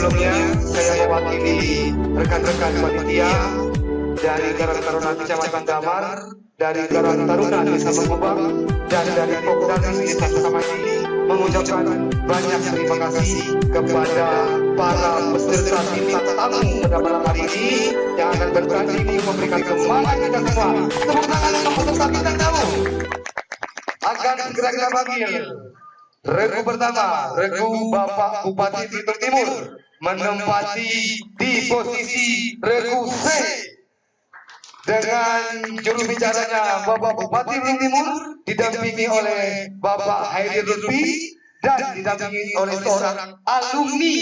Sebelumnya saya mewakili rekan-rekan panitia dari Karang Taruna Kecamatan Damar, dari Karang Taruna Desa Mengubang, dan dari Pokdanis Desa Sakamati mengucapkan banyak terima kasih kepada para peserta bintang tamu pada malam hari ini yang akan bertanding memberikan semangat kita semua. Tepuk tangan untuk peserta bintang tamu. Akan segera kita panggil regu pertama, regu Bapak Bupati Belitung Timur menempati di posisi regu C dengan juru bicaranya Bapak Bupati Belitung Timur didampingi oleh Bapak Haidir Lutfi dan didampingi oleh seorang alumni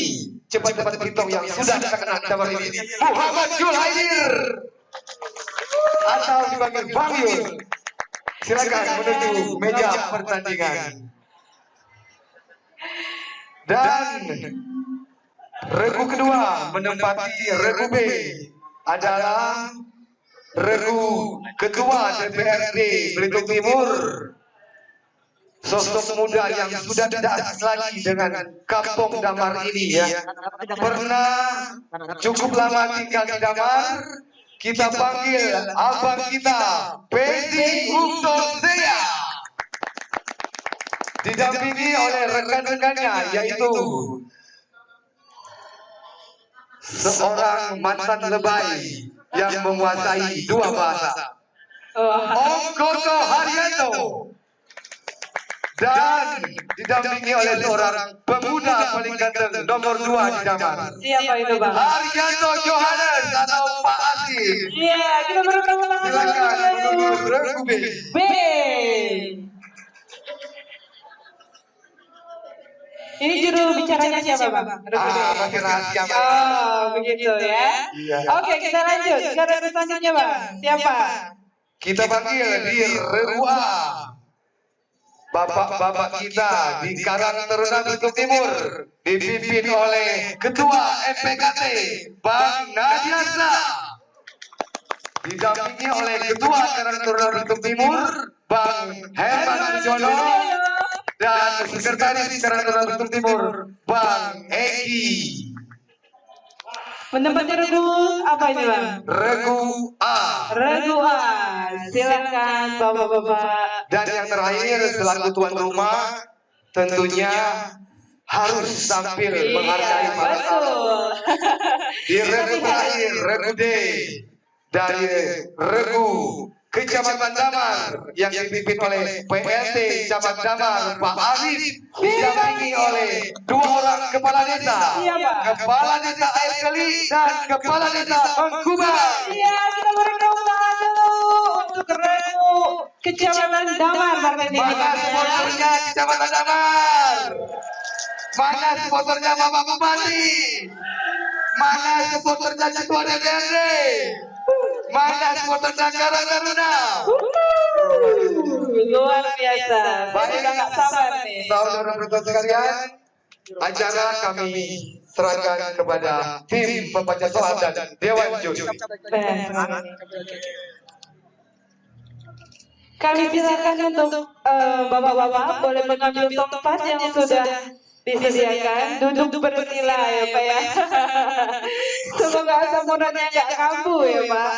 cepat-cepat Belitung yang sudah terkenal dalam ini, Muhammad Jul Haidir atau dipanggil Bang Yul. Silakan menuju meja pertandingan. Dan regu kedua menempati regu B adalah regu ketua DPRD Belitung Timur, sosok muda yang sudah tidak asing lagi dengan Kampung Damar ini ya. Pernah cukup lama tinggal di Damar. Kita panggil abang kita, Pedi Utosia, didampingi oleh rekan-rekannya yaitu seorang mantan lebay yang menguasai dua bahasa, Om Koto Haryanto, dan didampingi oleh seorang pemuda paling ganteng nomor 2 di Damar. Siapa itu Bang? Haryanto Johannes atau Pak Asif. Iya, kita berikan tangan. Silakan menuju regu B. B. Ini juru bicaranya siapa Bang? Masih rahasia. Oh, begitu ya. Iya. Oke, kita lanjut ke regu selanjutnya Bang. Siapa? Kita panggil di regu A bapak-bapak kita di Karang Taruna Belitung Timur dipimpin oleh Ketua MPKT Bang Nadiasa, didampingi oleh Ketua Karang Taruna Belitung Timur Bang Herman Jono dan Sekretaris Karang Taruna Belitung Timur Bang Eki. Menempati regu apa ini Bang? Regu A. Regu A. Silakan bapak-bapak. Dan yang terakhir selaku tuan rumah tentunya harus tampil menghargai para tamu. Di regu terakhir, regu D dari regu Kecamatan Damar yang dipimpin oleh PLT Camat Damar Pak Arif, didampingi oleh 2 orang kepala desa, Kepala Desa Air Keli dan Kepala Desa Mengkubang. Iya, kita berikan tangan dulu untuk regu Kecamatan Damar Bang Edi. Mana sponsornya Kecamatan Damar? Mana sponsornya Bapak Bupati? Mana sponsornya Ketua DPRD? Mana supporter Karang Taruna? Luar biasa. Baik, nggak sabar nih. saudara-saudara sekalian, acara kami serahkan kepada tim pembaca soal dan Dewan Juri. Kami silakan untuk bapak-bapak boleh mengambil tempat yang sudah disediakan, duduk bersila ya Pak ya. Semoga asam uratnya nggak kambuh ya Pak.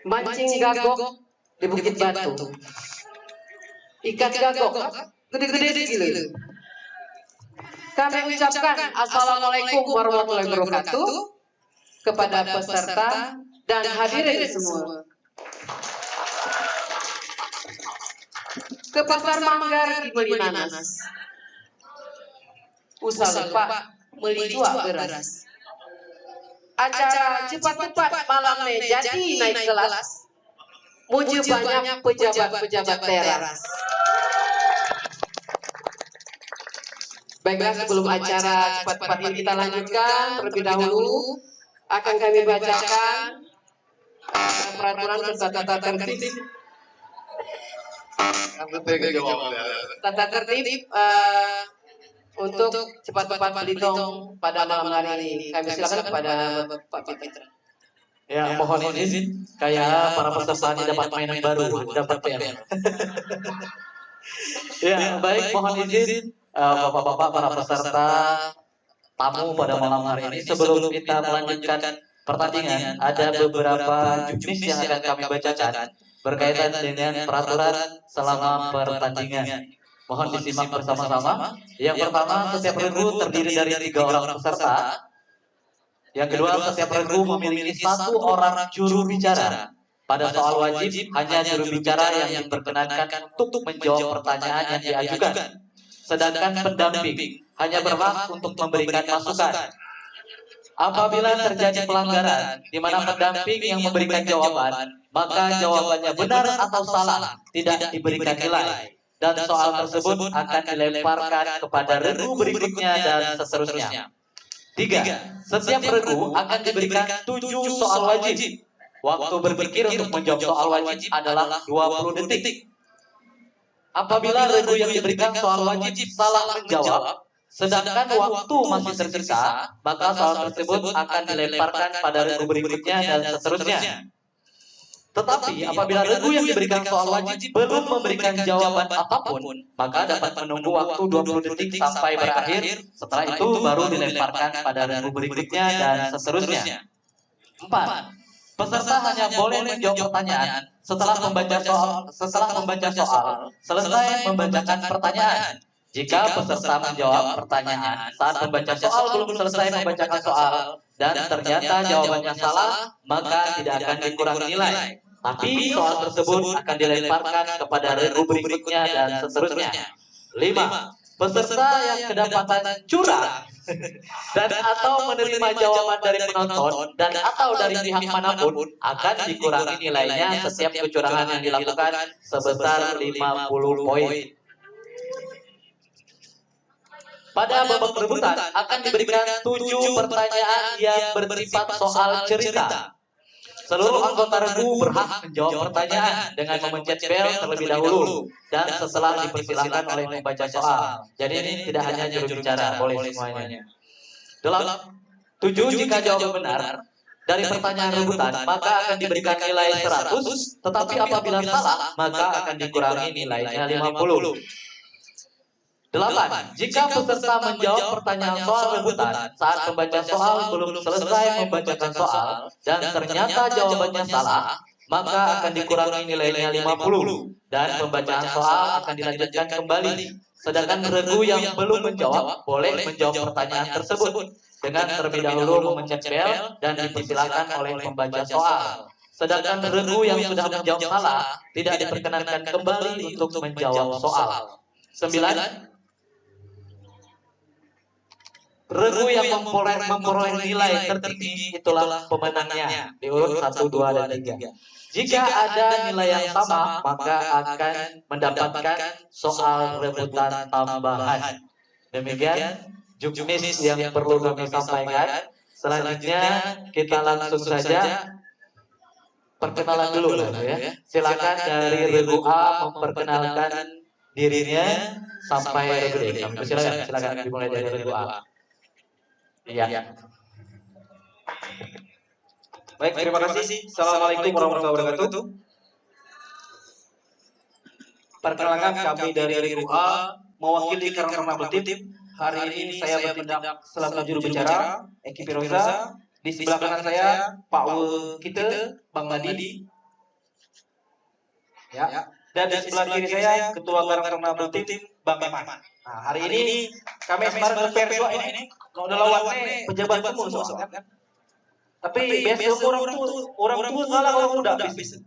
Mancing gagok di Bukit Batu, ikat gagok gede-gede gila. Kami ucapkan Assalamualaikum warahmatullahi wabarakatuh kepada peserta dan hadirin semua. Ke pasar Manggar di beli nanas, usah lupa beli 2 beras. Acara cepat-cepat malamnya jadi naik kelas, muji banyak pejabat-pejabat teras. Baiklah, sebelum acara cepat-cepat ini kita lanjutkan, terlebih dahulu akan kami bacakan peraturan serta tata tertib Tata tertib untuk cepat-cepat berhitung pada malam hari ini. Kami silakan kepada Pak Fitra. Ya, mohon izin, kayak para peserta ini dapat mainan baru, dapat PR. Ya, baik, mohon izin, Bapak-bapak para peserta tamu pada malam hari ini. Sebelum kita melanjutkan pertandingan, ada beberapa juknis yang akan kami bacakan berkaitan dengan peraturan selama pertandingan. Mohon disimak bersama-sama. Yang pertama, setiap regu terdiri dari 3 orang peserta. Yang kedua, setiap regu memiliki 1 orang juru bicara. Pada soal wajib, hanya juru bicara yang diperkenankan untuk menjawab pertanyaan yang diajukan. Sedangkan pendamping hanya berhak untuk memberikan masukan. Apabila terjadi pelanggaran, di mana pendamping yang memberikan jawaban, maka jawabannya benar atau salah, tidak diberikan nilai. Dan soal tersebut akan dilemparkan kepada regu berikutnya dan seterusnya. 3. Setiap regu akan diberikan 7 soal wajib. Waktu berpikir untuk menjawab soal wajib adalah 20 detik. Apabila regu yang diberikan soal wajib salah menjawab, sedangkan waktu masih tersisa, maka soal tersebut akan dilemparkan pada regu berikutnya dan seterusnya. Tetapi apabila regu yang diberikan soal wajib belum memberikan jawaban apapun, maka dapat menunggu waktu 20 detik sampai berakhir. Setelah itu baru dilemparkan pada regu berikutnya dan seterusnya. 4. Peserta hanya boleh menjawab pertanyaan setelah membaca soal, selesai membacakan pertanyaan. Jika peserta menjawab pertanyaan saat membaca soal belum selesai membacakan soal dan ternyata jawabannya salah, maka tidak akan dikurangi nilai. Tapi soal tersebut akan dilemparkan kepada regu berikutnya dan seterusnya. 5. Peserta yang kedapatan curang dan atau menerima jawaban dari penonton dan atau dari pihak manapun akan dikurangi nilainya setiap kecurangan yang dilakukan sebesar 50 poin. Pada babak perebutan akan diberikan 7 pertanyaan yang bersifat soal cerita. Seluruh anggota regu berhak menjawab pertanyaan dengan memencet bel terlebih dahulu dan setelah dipersilakan oleh pembaca soal. Jadi ini tidak hanya juru bicara, boleh semuanya. 7. Jika jawaban benar dari pertanyaan rebutan, maka akan diberikan nilai 100, tetapi apabila salah, maka akan dikurangi nilainya 50. 8. Jika peserta menjawab pertanyaan soal rebutan saat membaca soal belum selesai membacakan soal dan ternyata jawabannya salah, maka akan dikurangi nilainya 50 dan pembacaan soal akan dilanjutkan kembali. Sedangkan regu yang belum menjawab boleh menjawab pertanyaan tersebut dengan terlebih dahulu memencet bel dan dipersilakan oleh pembaca soal. Sedangkan regu yang sudah menjawab salah tidak diperkenankan kembali untuk menjawab soal. 9. Regu yang memperoleh nilai tertinggi itulah pemenangnya diurut 1, 2, dan 3. Jika ada nilai yang sama, maka akan mendapatkan soal rebutan tambahan. Demikian juknis yang perlu kami sampaikan. Selanjutnya kita langsung saja perkenalan dulu ya. Silakan dari regu A memperkenalkan dirinya sampai regu D. Silakan dimulai dari regu A. Iya. Baik, terima kasih. Assalamualaikum warahmatullahi wabarakatuh. Perkenalkan kami dari regu A mewakili Karang Taruna Tim. Hari ini saya bertindak selaku juru bicara Eki Piroza. Di sebelah kanan saya Pak kita Bang Nadi. Ya. Dan di sebelah kiri saya Ketua Karang Taruna Tim Bang Eman. Nah, hari ini kami semarang ke PRSO ini udah lawannya pejabat umum soalnya kan. Tapi biasa orang tua salah kalau udah habis.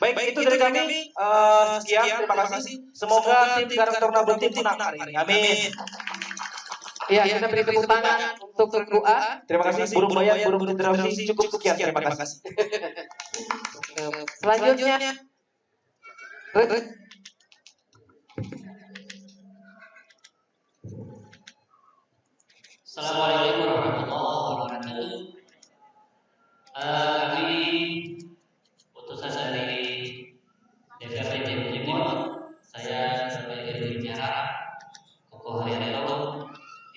Baik, itu dari kami. Sekian, terima kasih. Semoga tim Karang Taruna Tim menang hari ini. Amin. Ya, kita beri tepuk tangan untuk regu A. Terima kasih. Burung bayar, burung interaksi. Cukup sekian. Terima kasih. Selanjutnya, Assalamualaikum warahmatullahi wabarakatuh. Kami utusan dari DPRD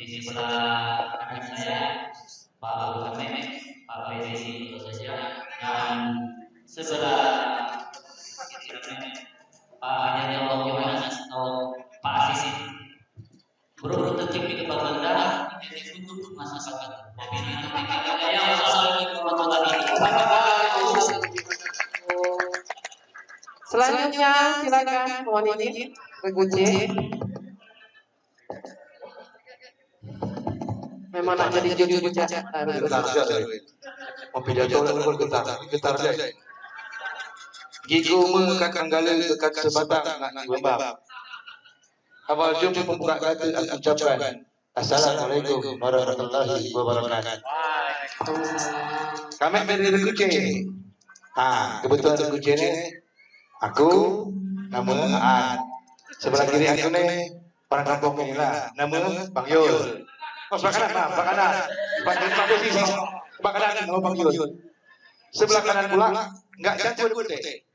di sebelah kanan saya Pak Ulame, Pak Bedi saja, dan sebelah Pak Adianto Yohanes atau Pak Asis. Berurut tertib di depan Anda, ini untuk masyarakat. Assalamualaikum warahmatullahi wabarakatuh. Selanjutnya silakan mohon izin Regu C. Memang nak jadi jujur baca. Oh pidato lalu getar aja. Gigu mengangkat anggala dekat sebatang nak lembab. Awal jumpa pembuka kata aku ucapkan Assalamualaikum warahmatullahi wabarakatuh. Kami dari Regu C. Kebetulan Regu C ini aku nama Aan. Sebelah kiri aku nih orang kampung inilah nama Bang Yul. Oh sebelah kanan, sebelah kanan. Sebelah kanan nama Bang Yul. Sebelah kanan pula enggak campur putih.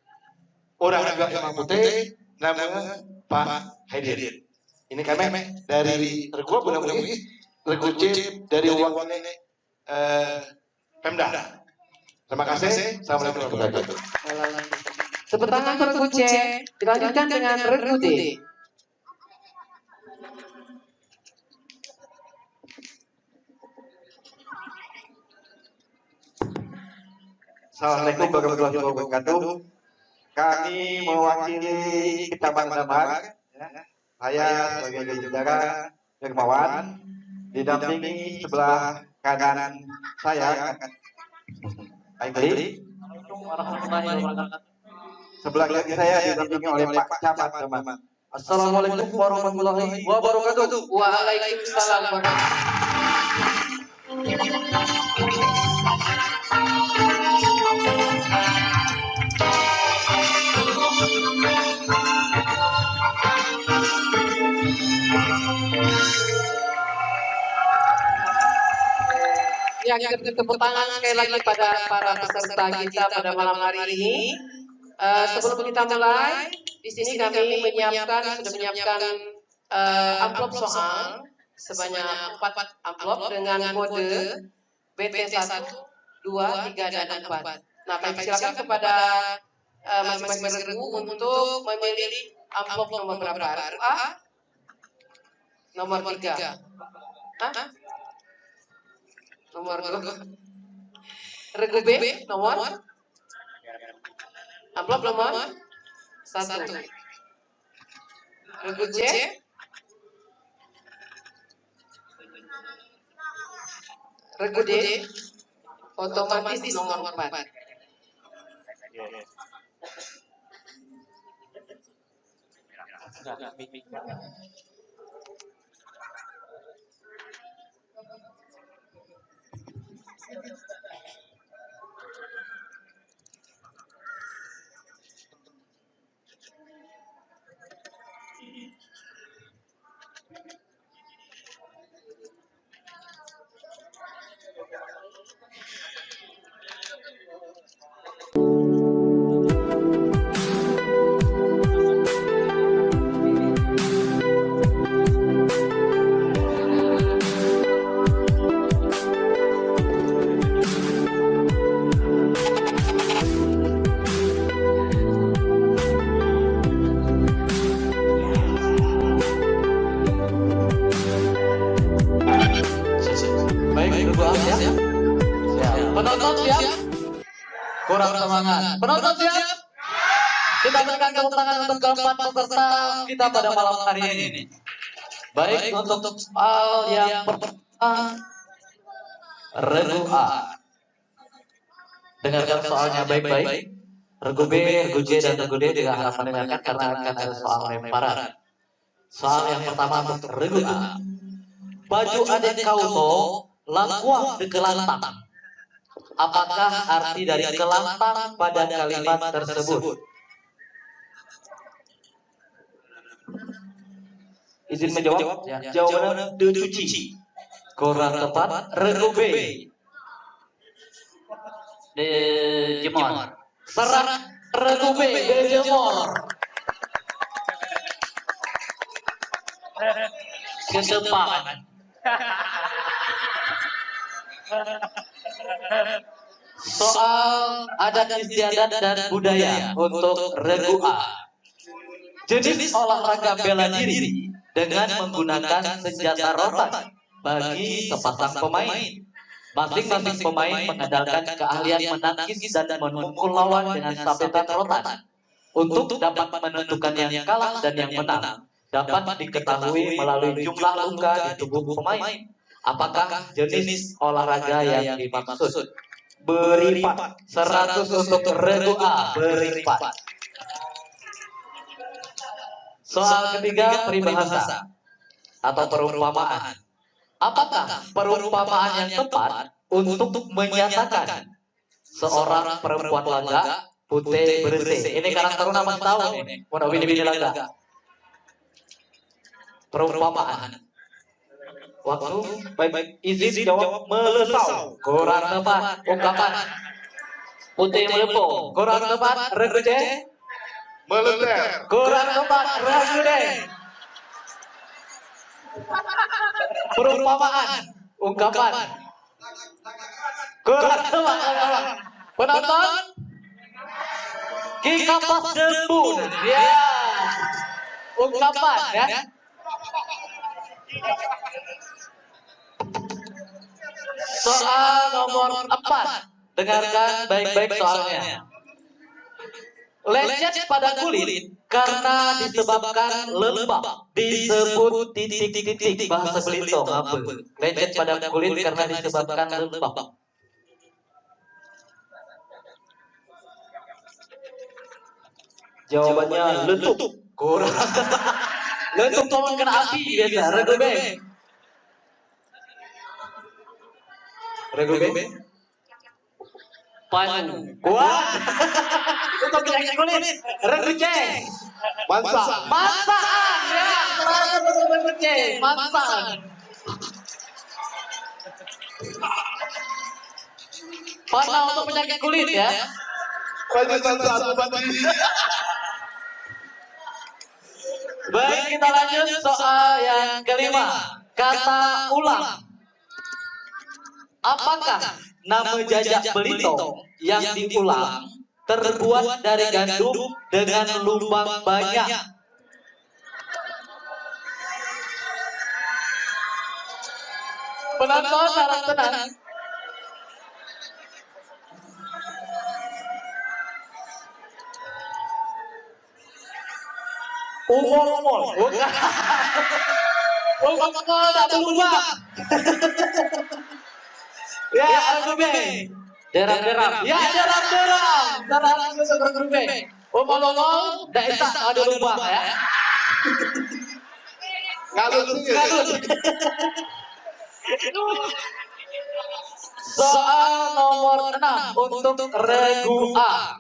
Orang juga yang putih nama Pak Haidir. Ini kami dari Regu apa namanya? Regu C dari uang Pemda. Terima kasih. Assalamualaikum warahmatullahi wabarakatuh. Tepuk tangan untuk Regu C. Dilanjutkan dengan Regu D. Assalamualaikum warahmatullahi wabarakatuh. Kami mewakili Kecamatan Damar. Saya sebagai saudara Hermawan didampingi sebelah kanan saya Aibli. Sebelah kiri saya didampingi oleh Pak Camat Damar. Assalamualaikum warahmatullahi wabarakatuh. Waalaikumsalam warahmatullahi. Yang tepuk tangan sekali lagi pada para peserta kita pada malam hari ini. Sebelum kita mulai, di sini kami sudah menyiapkan amplop soal sebanyak 4 amplop dengan kode BT1, 2, 3, dan 4. Nah, kami silakan kepada masing-masing regu untuk memilih amplop nomor berapa? Regu A? Nomor 3. Nomor 2. Regu B nomor amplop nomor 1. Regu C Regu D otomatis di nomor 4. Penonton siap? Kurang semangat. Penonton siap? Kita berikan tepuk tangan untuk keempat peserta kita pada malam hari ini. Baik, untuk soal yang pertama, Regu A. Dengarkan soalnya baik-baik. Regu B, Regu C, dan Regu D juga harus mendengarkan karena akan ada soal lemparan. Soal yang pertama untuk Regu A. Baju adik kau to langkuang di kelantang. Apakah arti dari kelantang pada kalimat tersebut? Izin menjawab? Jawabannya dicuci. Kurang tepat, Regu B. Dijemur. Serah Regu B, dijemur. Ke depan. Soal adat istiadat dan budaya untuk regu A. Jenis olahraga bela diri dengan menggunakan senjata rotan bagi sepasang pemain. Masing-masing pemain mengandalkan keahlian menangkis dan memukul lawan dengan sabetan rotan. Untuk dapat menentukan yang kalah dan yang menang, dapat diketahui melalui jumlah luka di tubuh pemain. Apakah jenis olahraga yang dimaksud? Beripat. 100 untuk regu A, beripat. Soal ketiga, peribahasa atau perumpamaan. Apakah perumpamaan yang tepat untuk menyatakan seorang perempuan laga putih bersih? Ini karakter nama tahu nih. Mau bini-bini laga. Perumpamaan. Waktu baik izin jawab melesau. Kurang tepat ungkapan. Putih melempung. Kurang tepat regu C. Meleter. Kurang tepat regu D. Perumpamaan, ungkapan. Kurang tepat. Penonton? Kikampas debun. Ya. Ungkapan ya. Soal nomor 4. Dengarkan baik-baik soalnya. Lecet pada kulit karena disebabkan lembab disebut titik-titik. Bahasa Belitung apa? Lecet pada kulit karena disebabkan lembab. Jawabannya letup. Kurang. Letup teman kena api biasa. Regu B. Regu B. Panu. Wah. Untuk penyakit kulit. Regu C. Mansa. Mansaan ya. Regu C. Mansaan. Panah untuk penyakit kulit ya. Lanjutan satu banding. Baik, kita lanjut soal yang kelima. Kata ulang. Apakah nama jajak Belitung yang diulang terbuat dari gandum dengan lubang banyak? Penonton harap tenang. Umur. Bukan. Umur tak berubah. Ya, regu B. Deram. Ya, deram. Deram masuk regu B. Umur tak bisa ada lubang ya. Ngalut. Soal nomor 6 untuk regu A.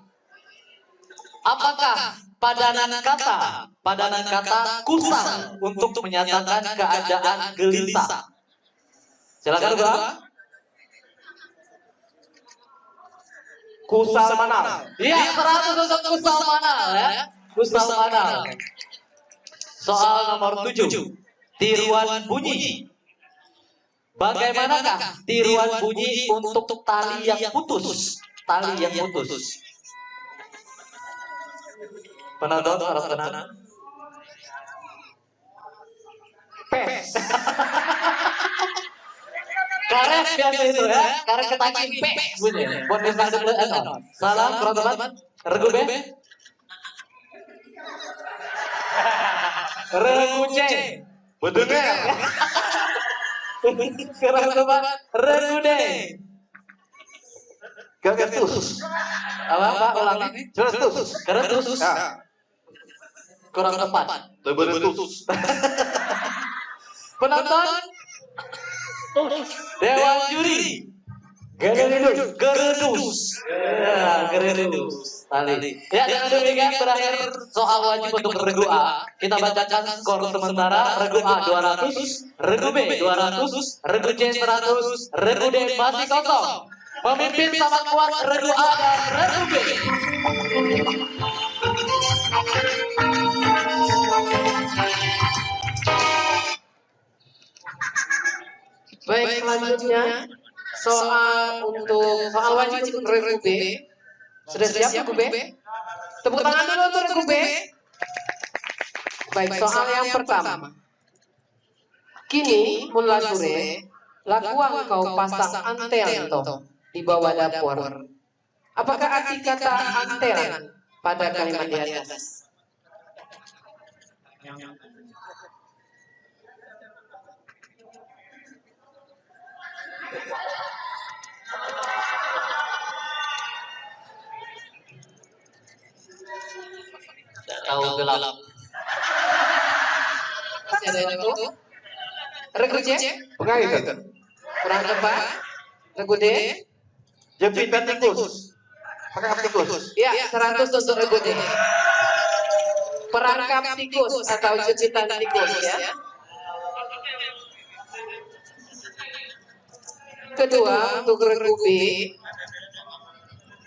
Apakah padanan kata kusal untuk menyatakan keadaan gelisah? Silakan Bang. Kusal manal. Iya, 100 untuk kusal manal ya. Kusal manal. Soal nomor 7. Tiruan bunyi. Bagaimanakah tiruan bunyi untuk tali yang putus? Tali yang putus. Penonton harap tenang. Pes. Karet biasa itu ya. Karet ketangking pes bunyi. Buat besar dulu. Salam teman-teman. Regu B. Regu C. Bedengar. Kurang tepat. Regu D. Keretus. Apa ulangi? Keretus. Keretus. Ya. Kurang tepat. Leberetus. Penonton. Dewan juri. Geredus. Ya, geredus. Tali. Ya, dengan demikian berakhir soal wajib untuk regu A. Kita bacakan skor sementara. Regu A 200, regu B 200, regu C 100, regu D masih kosong. Pemimpin sama kuat regu A dan regu B. Baik, selanjutnya soal wajib untuk regu B. Sudah siap regu B? Tepuk tangan dulu untuk regu B. Baik, soal yang pertama. Kini mula sore, lakuang kau pasang antel toh di bawah dapur. Apakah arti kata antel pada kalimat di atas? Tidak tahu gelap. Masih ada yang tahu? Regu C? Bukan itu. Kurang tepat. Regu D? Jepitan tikus. Perangkap tikus. Ya, 100 untuk regu D. Perangkap tikus atau jepitan tikus ya. Kedua, untuk regu B,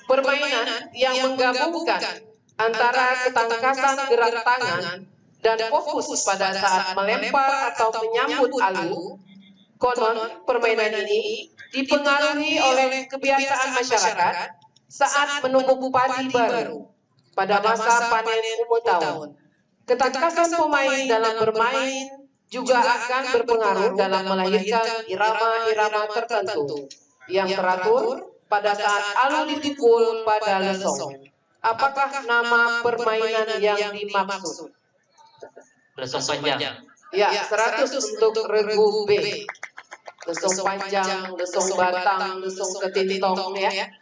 permainan yang menggabungkan antara ketangkasan gerak tangan dan fokus pada saat melempar atau menyambut alu. Konon, permainan ini dipengaruhi oleh kebiasaan masyarakat saat menumbuk padi baru pada masa panen umur tahun. Ketangkasan pemain dalam bermain juga akan berpengaruh dalam melahirkan irama-irama tertentu yang teratur pada saat alu dipukul pada lesong. Apakah nama permainan yang dimaksud? Lesong panjang. Ya, 100 untuk regu B. Lesong panjang, lesong batang, lesong ketintong ya.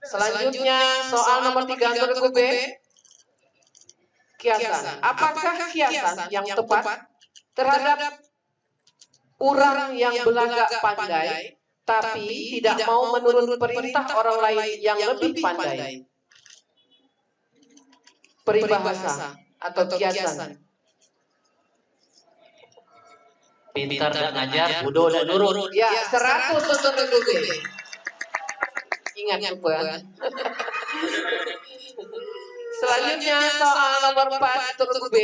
Selanjutnya soal nomor 3 untuk regu B. Kiasan. Apakah kiasan yang tepat terhadap orang yang belagak pandai tapi tidak mau menurut perintah orang lain yang lebih pandai? Peribahasa atau kiasan. Pintar dan ngajar, bodoh dan nurut. Ya, 100 untuk regu B. Ingat juga. Selanjutnya soal nomor 4 untuk regu B.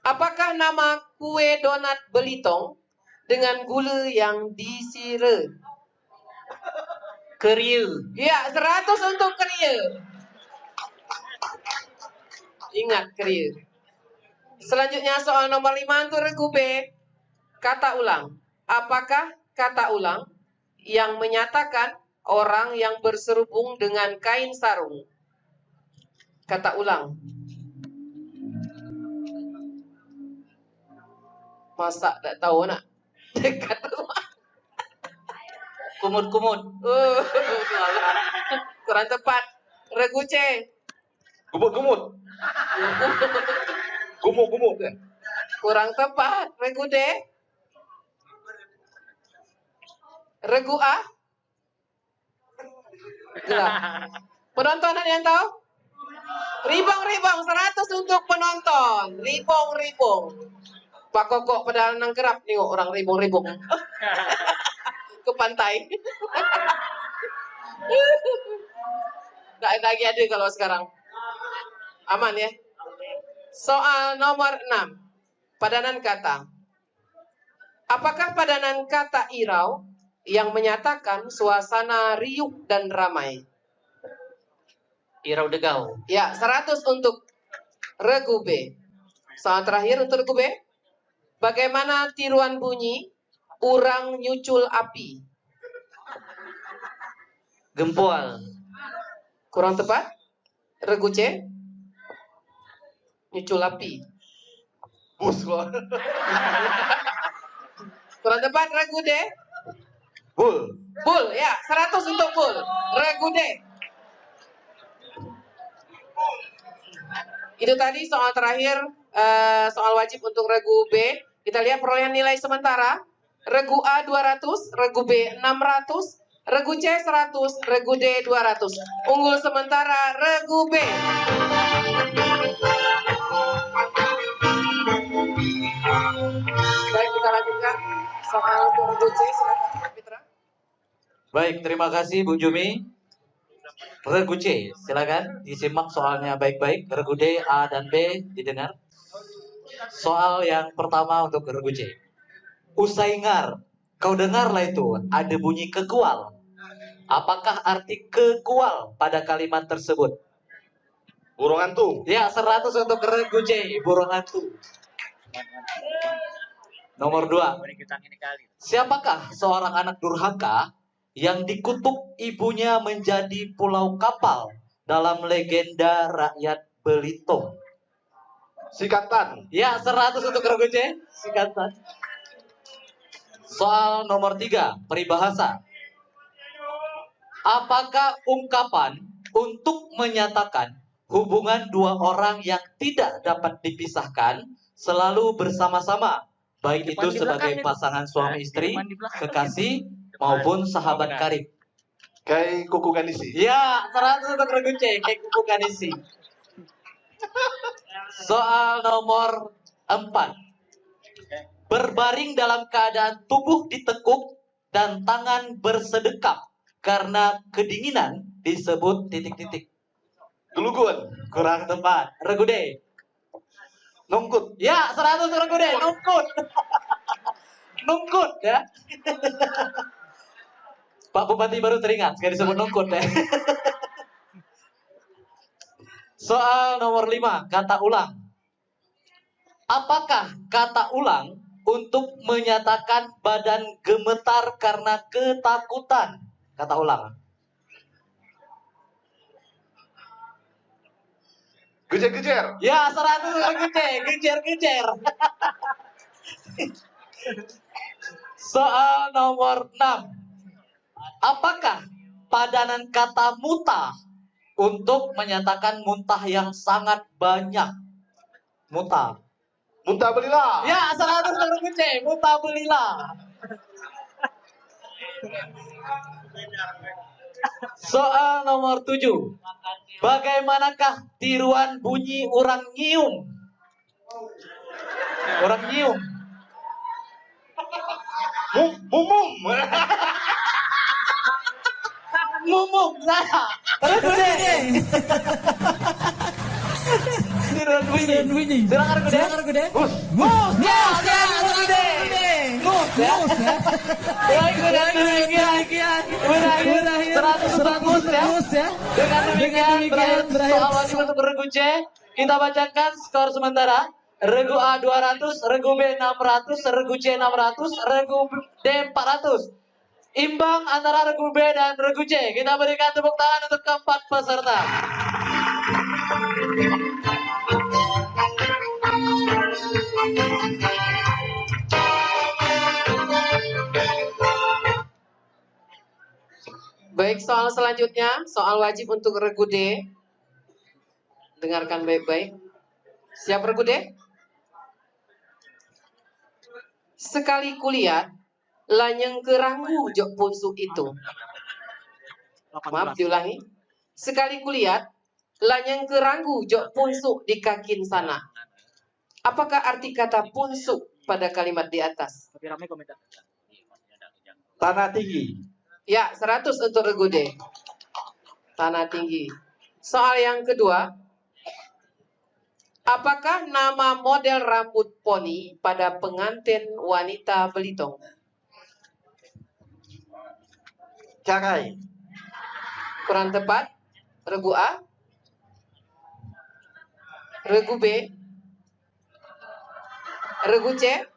Apakah nama kue donat belitong dengan gula yang disire? Keriu. Ya, 100 untuk keria. Ingat keria. Selanjutnya soal nomor 5 untuk regu B. Kata ulang. Apakah kata ulang yang menyatakan orang yang berserubung dengan kain sarung? Kata ulang. Masa tak tahu nak? Kata ulang. Kumut-kumut. Kurang tepat. Regu C. Gumut-gumut. Gumut-gumut. Kurang tepat. Regu D. Regu A. Gelap. Penonton ada yang tahu? Ribong-ribong. 100 untuk penonton. Ribong-ribong. Pak Kokok padahal nang kerap nengok orang ribong-ribong. Ke pantai. Nggak lagi ada kalau sekarang. Aman ya? Soal nomor 6. Padanan kata. Apakah padanan kata irau yang menyatakan suasana riuh dan ramai? Irau degau. Ya, 100 untuk regu B. Soal terakhir untuk regu B. Bagaimana tiruan bunyi urang nyucul api? Gempual. Kurang tepat. Regu C. Nyucul api. Bus kok. Kurang tepat. Regu D. Bul. Bul, ya. 100 untuk bul. Regu D. Itu tadi soal terakhir, soal wajib untuk regu B. Kita lihat perolehan nilai sementara. Regu A 200, regu B 600, regu C 100, regu D 200. Unggul sementara regu B. Baik, kita lanjutkan soal untuk regu C. Silakan Pak Fitra. Baik, terima kasih Bu Jumi. Regu C, silakan disimak soalnya baik-baik. Regu D, A, dan B didengar. Soal yang pertama untuk regu C. Usai ngar, kau dengarlah itu, ada bunyi kekual. Apakah arti kekual pada kalimat tersebut? Burung hantu. Ya, 100 untuk Regu C, burung hantu. Nomor 2. Siapakah seorang anak durhaka yang dikutuk ibunya menjadi pulau kapal dalam legenda rakyat Belitung? Sikatan. Ya, 100 untuk Regu C, sikatan. Soal nomor 3, peribahasa. Apakah ungkapan untuk menyatakan hubungan dua orang yang tidak dapat dipisahkan selalu bersama-sama, baik itu sebagai pasangan suami istri, kekasih, maupun sahabat karib? Kayak kuku ganisi. Ya, 100 untuk Regu C, kayak kuku kanisi. Soal nomor 4. Berbaring dalam keadaan tubuh ditekuk dan tangan bersedekap karena kedinginan disebut titik-titik. Gelugun. Kurang tepat. Regu D. Nungkut. Ya, 100 Regu D. Nungkut. Nungkut ya. Pak Bupati baru teringat, sekali disebut nungkut ya. Soal nomor 5, kata ulang. Apakah kata ulang untuk menyatakan badan gemetar karena ketakutan? Kata ulang. Gejer-gejer. Ya, 100 Regu C, gejer-gejer. Soal nomor 6. Apakah padanan kata muta untuk menyatakan muntah yang sangat banyak? Muta. Muntah belilah. Ya, 100 Regu C, muta belilah. Soal nomor 7. Bagaimanakah tiruan bunyi orang nyium? Orang nyium. Mumum. Mumum saya. Regu D. Tiruan bunyi. Silakan Regu D. Mus. Ya, Regu D. Mus ya. Baik, dengan demikian berakhir 100 mus ya. Dengan demikian berakhir soal wajib untuk Regu C. Kita bacakan skor sementara. Regu A 200, Regu B 600, Regu C 600, Regu D 400. Imbang antara Regu B dan Regu C. Kita berikan tepuk tangan untuk keempat peserta. Baik, soal selanjutnya, soal wajib untuk Regu D. Dengarkan baik-baik. Siap Regu D? Sekali kulihat, lanyeng keranggu jok punsuk itu. Maaf, diulangi. Sekali kulihat, lanyeng keranggu jok punsuk di kakin sana. Apakah arti kata punsuk pada kalimat di atas? Tanah tinggi. Ya, 100 untuk Regu D. Tanah tinggi. Soal yang kedua. Apakah nama model rambut poni pada pengantin wanita Belitung? Cakai. Kurang tepat. Regu A. Regu B. Regu C.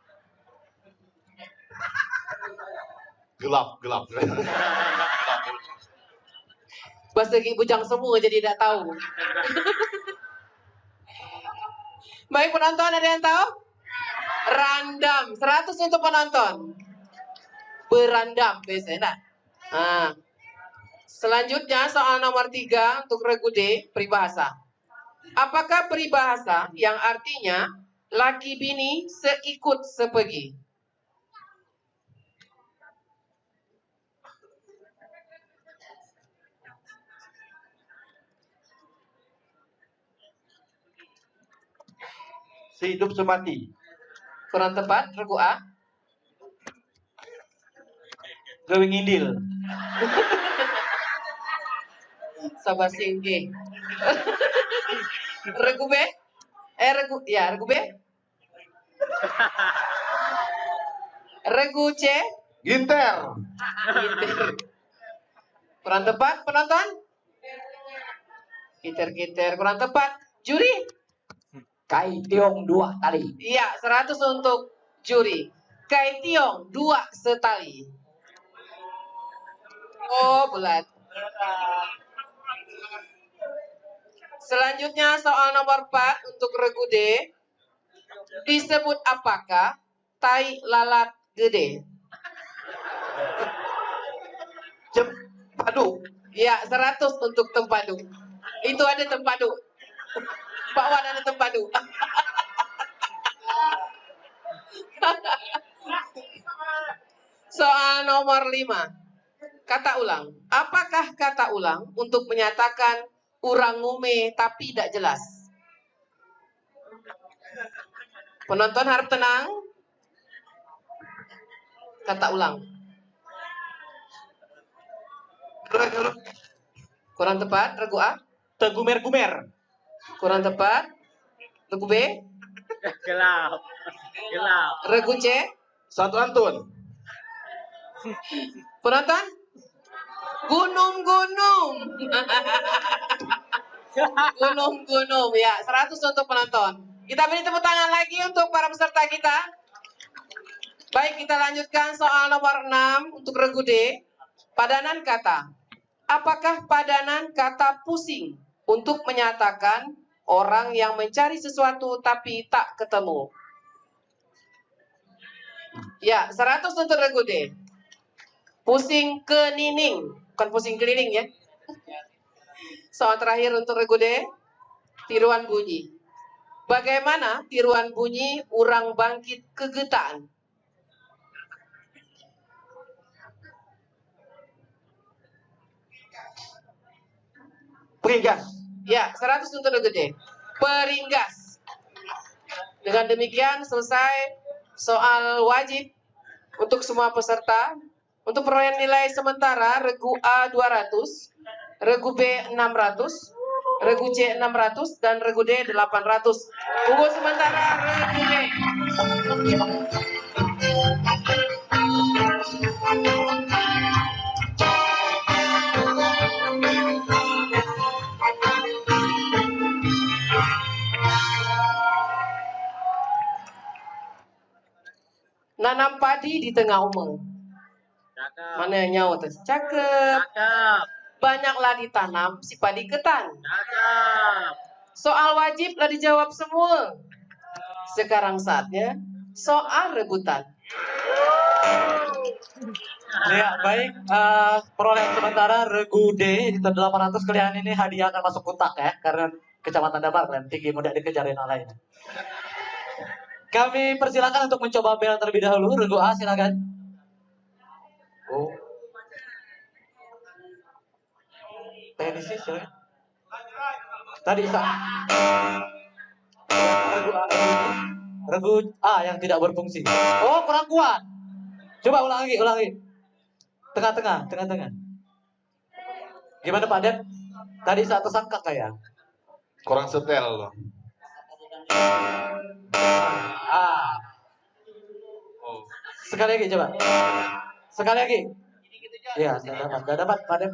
Gelap. Bahasa Gigi bujang semua jadi tidak tahu. Baik penonton, ada yang tahu? Randam. 100 untuk penonton. Berandam biasanya. Nah. Selanjutnya soal nomor 3 untuk Regu D, peribahasa. Apakah peribahasa yang artinya laki bini seikut sepegi? Sehidup semati. Kurang tepat, Regu A. Gawing indil. Sabar singgi. Regu B. Regu B. Regu C. Ginter. Gitar. Kurang tepat, penonton? Gitar. Kurang tepat. Juri? Kai Tiong 2 kali. Iya, 100 untuk juri. Kai Tiong 2 setali. Oh, bulat. Selanjutnya soal nomor 4 untuk regu D. Disebut apakah tai lalat gede? Cempadu. Ya, 100 untuk tempadu. Itu ada tempadu. Pak Wan ada tempadu. Soal nomor 5. Kata ulang. Apakah kata ulang untuk menyatakan urang ngume tapi tidak jelas? Penonton harap tenang. Kata ulang. Kurang tepat, regu A. Tegumer-gumer. Kurang tepat. Regu B. Gelap. Regu C. Satu antun. Penonton? Gunung-gunung. Gunung-gunung. Ya, 100 untuk penonton. Kita beri tepuk tangan lagi untuk para peserta kita. Baik, kita lanjutkan soal nomor 6 untuk regu D. Padanan kata. Apakah padanan kata pusing untuk menyatakan orang yang mencari sesuatu tapi tak ketemu? Ya, 100 untuk regu D. Pusing kenining, bukan pusing keliling ya. Soal terakhir untuk regu D, tiruan bunyi. Bagaimana tiruan bunyi urang bangkit kegetaan? Peringgas. Ya, 100 untuk regu D. Peringgas. Dengan demikian selesai soal wajib untuk semua peserta. Untuk perolehan nilai sementara, regu A 200, regu B 600, regu C 600, dan regu D 800. Tunggu sementara regu B. Nanam padi di tengah umur. Cakep. Mana yang nyawa tuh? Cakep. Cakep. Banyaklah ditanam si padi ketan. Cakep. Soal wajib lah dijawab semua. Sekarang saatnya soal rebutan. Ya, baik. Perolehan sementara regu D di 800 kalian ini hadiah akan masuk kotak ya, karena kecamatan Dabar kalian tinggi mudah dikejarin yang lain. Kami persilakan untuk mencoba bel terlebih dahulu. Regu A silakan. Oh. Teknisi silakan. Tadi regu A yang tidak berfungsi. Oh, kurang kuat. Coba ulangi. Tengah-tengah. Gimana Pak Dep? Tadi saat tersangka kayak. Kurang setel loh. Sekali lagi coba. Sekali lagi. Iya, sudah dapat Pak Dep.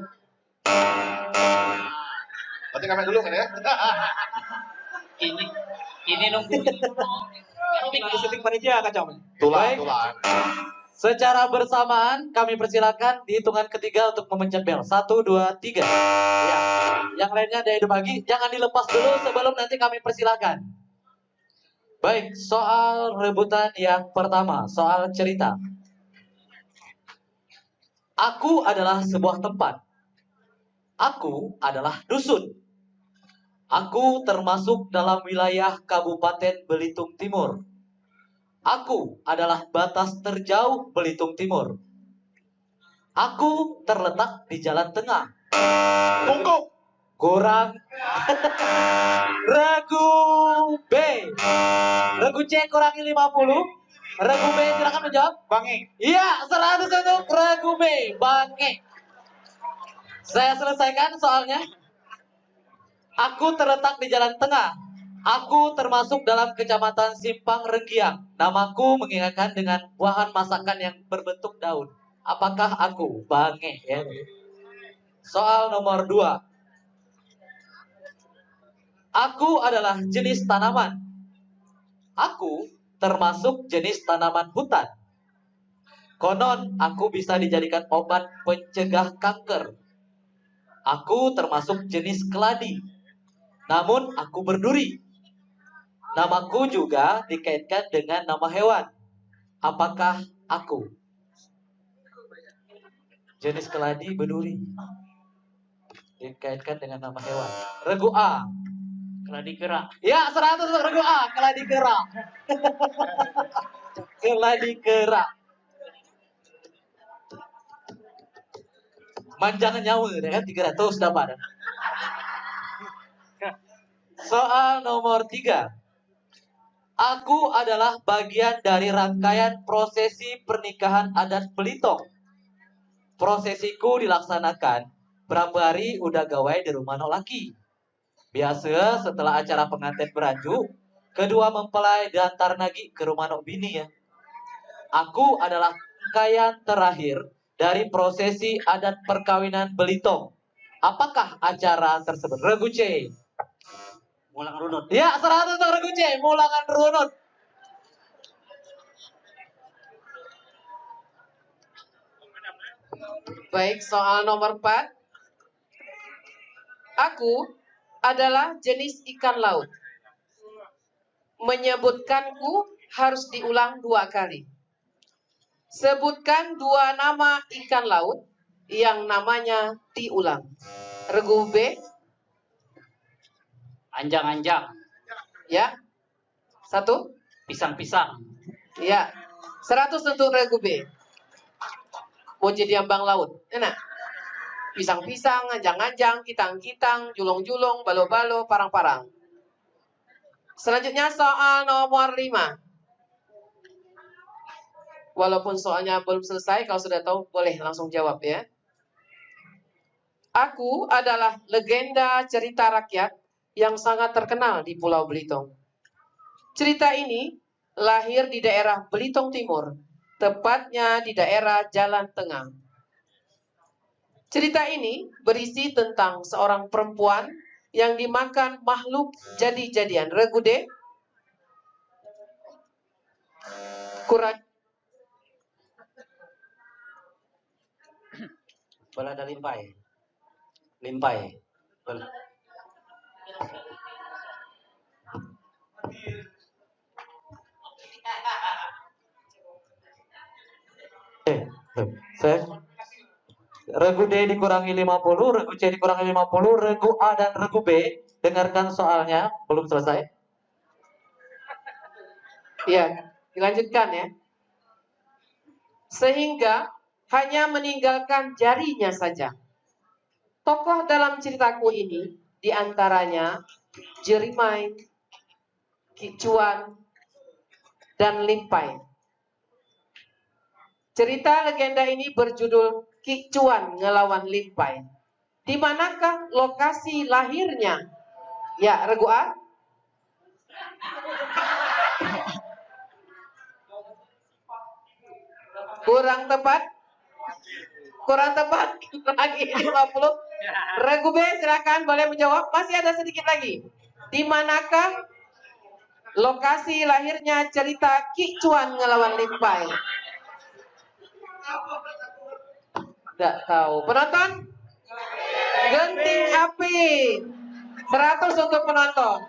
Berarti kami dulu kan ya? Ini nunggu. Nanti syuting panitia kacau. Tulang. Secara bersamaan kami persilakan di hitungan ketiga untuk memencet bel. 1, 2, 3. Ya. Yang lainnya ada hidup lagi. Jangan dilepas dulu sebelum nanti kami persilakan. Baik, soal rebutan yang pertama, soal cerita. Aku adalah sebuah tempat. Aku adalah dusun. Aku termasuk dalam wilayah Kabupaten Belitung Timur. Aku adalah batas terjauh Belitung Timur. Aku terletak di jalan tengah. Tunggu. Kurang. Regu B. Regu C kurangi 50. Regu B silakan menjawab. Bangi. Iya, 100 untuk regu B. Bangke. Saya selesaikan soalnya. Aku terletak di jalan tengah. Aku termasuk dalam kecamatan Simpang Renggiang. Namaku mengingatkan dengan bahan masakan yang berbentuk daun. Apakah aku? Bange. Ya. Soal nomor 2. Aku adalah jenis tanaman. Aku termasuk jenis tanaman hutan. Konon aku bisa dijadikan obat pencegah kanker. Aku termasuk jenis keladi. Namun aku berduri. Namaku juga dikaitkan dengan nama hewan. Apakah aku? Jenis keladi berduri. Dikaitkan dengan nama hewan. Regu A. Keladi kerak. Ya, 100 untuk regu A. Keladi kera. Keladi kera. Manjangan nyawa, kan 300 dapat. Soal nomor 3. Aku adalah bagian dari rangkaian prosesi pernikahan adat Belitung. Prosesiku dilaksanakan berapa hari udah gawai di rumah no laki. Biasa setelah acara pengantin beranjuk, kedua mempelai diantar lagi ke rumah no bini ya. Aku adalah rangkaian terakhir dari prosesi adat perkawinan Belitung. Apakah acara tersebut? Regu C. Mulang runut. Ya, 100 untuk Regu C. Mulangan runut. Baik, soal nomor 4. Aku adalah jenis ikan laut. Menyebutkanku harus diulang 2 kali. Sebutkan 2 nama ikan laut yang namanya diulang. Regu B. Anjang-anjang. Ya. 1. Pisang-pisang. Ya. 100 untuk regu B. Mau jadi ambang laut. Enak. Pisang-pisang, anjang-anjang, kitang-kitang, julong-julong, balo-balo, parang-parang. Selanjutnya soal nomor 5. Walaupun soalnya belum selesai, kalau sudah tahu boleh langsung jawab ya. Aku adalah legenda cerita rakyat yang sangat terkenal di Pulau Belitung. Cerita ini lahir di daerah Belitung Timur, tepatnya di daerah Jalan Tengah. Cerita ini berisi tentang seorang perempuan yang dimakan makhluk jadi-jadian. Regu D. Kurang. Bola ada limpai. Limpai. Bola. Regu D dikurangi 50, regu C dikurangi 50, regu A dan regu B. Dengarkan soalnya, belum selesai. Ya, dilanjutkan ya. Sehingga hanya meninggalkan jarinya saja. Tokoh dalam ceritaku ini diantaranya Jerimai, Kicuan, dan Limpai. Cerita legenda ini berjudul Kicuan ngelawan Limpai. Di manakah lokasi lahirnya? Ya, regu A. Kurang tepat. Kurang tepat. Lagi 50. Regu B silakan boleh menjawab. Masih ada sedikit lagi. Di manakah lokasi lahirnya cerita Kicuan ngelawan Limpai? Tidak tahu. Penonton? Genting api. 100 untuk penonton.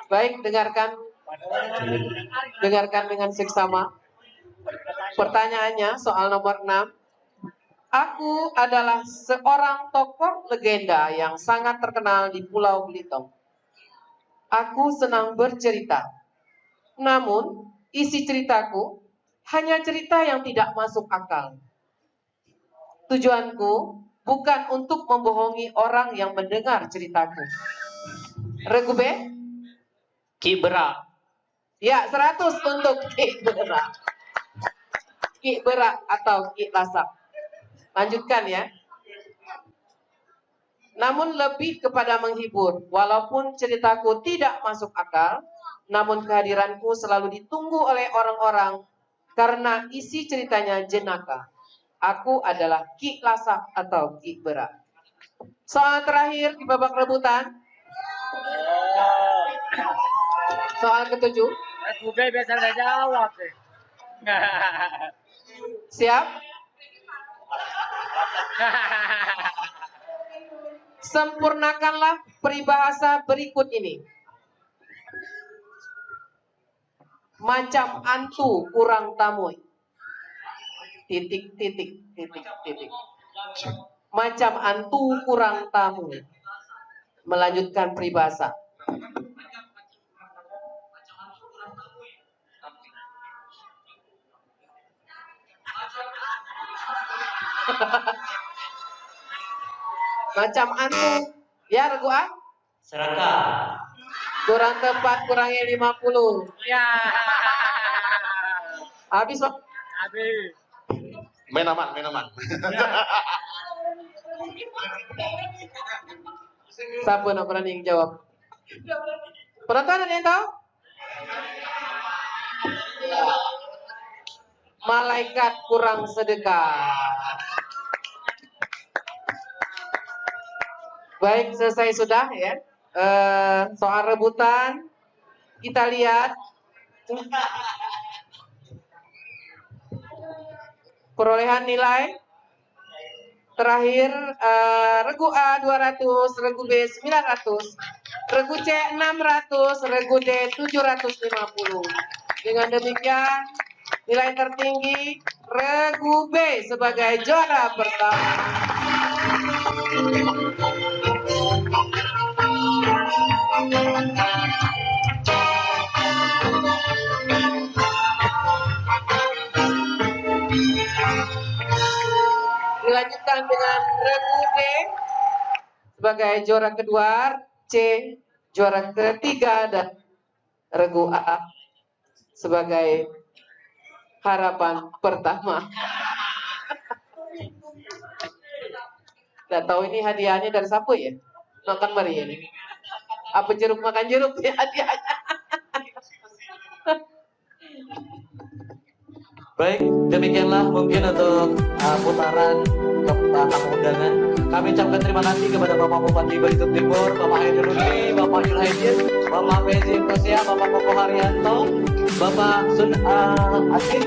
Baik, dengarkan dengan seksama. Pertanyaannya soal nomor 6. Aku adalah seorang tokoh legenda yang sangat terkenal di Pulau Belitung. Aku senang bercerita. Namun, isi ceritaku hanya cerita yang tidak masuk akal. Tujuanku bukan untuk membohongi orang yang mendengar ceritaku. Regu B? Ki Berak. Ya, 100 untuk Ki Berak. Ki Berak atau Ki Lasak. Lanjutkan ya. Namun lebih kepada menghibur. Walaupun ceritaku tidak masuk akal, namun kehadiranku selalu ditunggu oleh orang-orang karena isi ceritanya jenaka. Aku adalah Ki Lasak atau Ki Berak. Soal terakhir di babak rebutan. Soal ketujuh. Google biasa udah jawab deh. Siap? Sempurnakanlah peribahasa berikut ini. Macam antu kurang tamui. Titik, titik, titik, titik. Macam antu kurang tamui. Melanjutkan peribahasa. Macam antu. Ya, Regu A? Seraka. Kurang tepat, kurangi 50. Ya. Habis, Pak. Habis. Main aman, main aman. Siapa nak berani jawab? Penonton ada yang tahu? Malaikat kurang sedekah. Baik, selesai sudah ya. Soal rebutan kita lihat perolehan nilai terakhir. Regu A 200, Regu B 900, Regu C 600, Regu D 750. Dengan demikian nilai tertinggi Regu B sebagai juara pertama. Dilanjutkan dengan Regu D sebagai juara kedua, C juara ketiga, dan Regu A sebagai harapan pertama. Tidak tahu ini hadiahnya dari siapa ya? Makan mari ini. Apa jeruk makan jeruk ya hadiahnya? Baik, demikianlah mungkin untuk putaran tamu undangan. Kami ucapkan terima kasih kepada Bapak Bupati Belitung Timur, Bapak Haidiruddin, Bapak Yul Haidin, Bapak Mezi Kosia, Bapak Koko Haryanto, Bapak Sun Asin,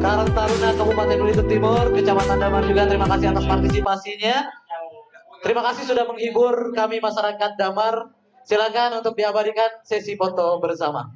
Karang Taruna Kabupaten Belitung Timur, Kecamatan Damar juga terima kasih atas partisipasinya. Terima kasih sudah menghibur kami masyarakat Damar. Silakan untuk diabadikan sesi foto bersama.